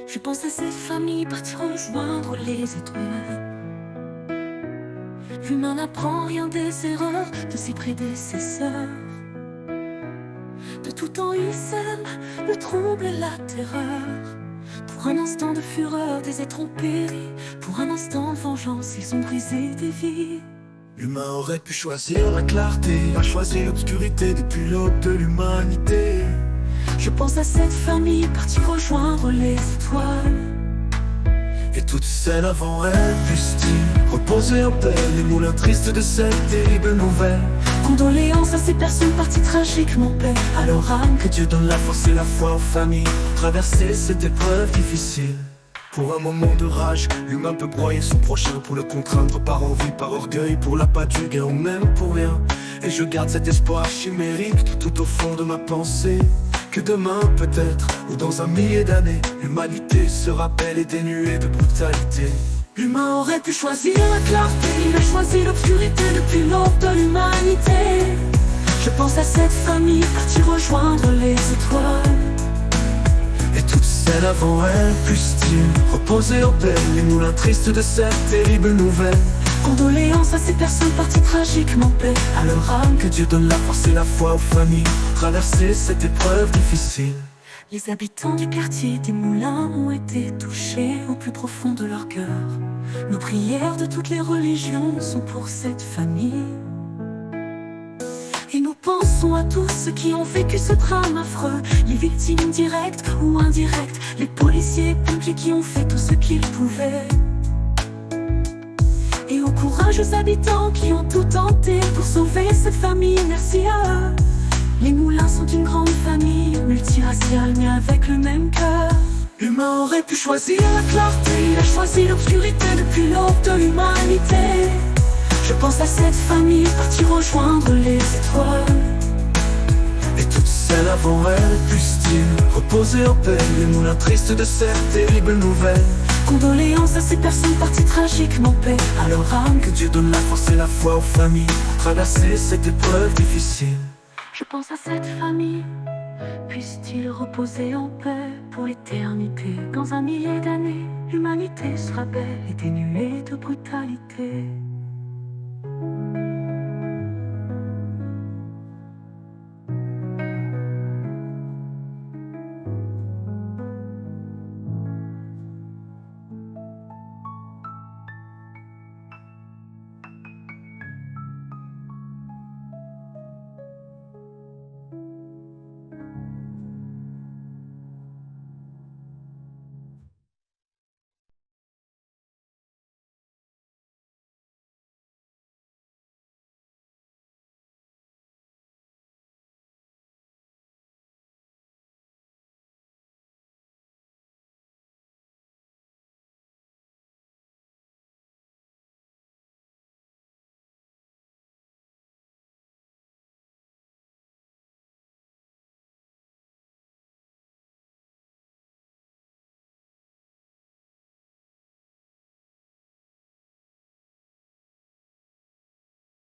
Je pense à cette famille partie rejoindre les étoiles. L'humain n'apprend rien des erreurs de ses prédécesseurs. De tout temps ils sèment le trouble et la terreur. Pour un instant de fureur, des êtres ont péri. Pour un instant de vengeance, ils ont brisé des vies. L'humain aurait pu choisir la clarté, a choisi l'obscurité depuis l'aube de l'humanité. Je pense à cette famille partie rejoindre les étoiles. Et toutes celles avant elle puissent-ils reposer en paix les moulins tristes de cette terrible nouvelle. Condoléances à ces personnes parties tragiquement paix à leur âme. Que Dieu donne la force et la foi aux familles pour traverser cette épreuve difficile. Pour un moment de rage, l'humain peut broyer son prochain pour le contraindre par envie, par orgueil, pour l'appât du gain ou même pour rien. Et je garde cet espoir chimérique tout au fond de ma pensée, que demain peut-être, ou dans un millier d'années, l'humanité sera belle et dénuée de brutalité. L'humain aurait pu choisir la clarté, il a choisi l'obscurité depuis l'aube de l'humanité. Je pense à cette famille partie rejoindre les étoiles. Et toutes celles avant elle puissent-ils reposer en paix les moulins tristes de cette terrible nouvelle. Condoléances à ces personnes parties tragiquement paix à leur âme. Que Dieu donne la force et la foi aux familles pour traverser cette épreuve difficile. Les habitants du quartier des Moulins ont été touchés au plus profond de leur cœur. Nos prières de toutes les religions sont pour cette famille. Et nous pensons à tous ceux qui ont vécu ce drame affreux, les victimes directes ou indirectes, les policiers et pompiers qui ont fait tout ce qu'ils pouvaient. Et aux courageux habitants qui ont tout tenté pour sauver cette famille, merci à eux. Les Moulins sont une grande famille, multiraciale mais avec le même cœur. L'humain aurait pu choisir la clarté, Il a choisi l'obscurité depuis l'aube de l'humanité. Je pense à cette famille partie rejoindre les étoiles. et toutes celles avant elle puissent-ils reposer en paix les moulins tristes de cette terrible nouvelle. Condoléances à ces personnes parties tragiquement paix à leur âme. Que Dieu donne la force et la foi aux familles pour traverser cette épreuve difficile. Je pense à cette famille, puisse-t-il reposer en paix pour l'éternité. Dans un millier d'années, l'humanité sera belle et dénuée de brutalité.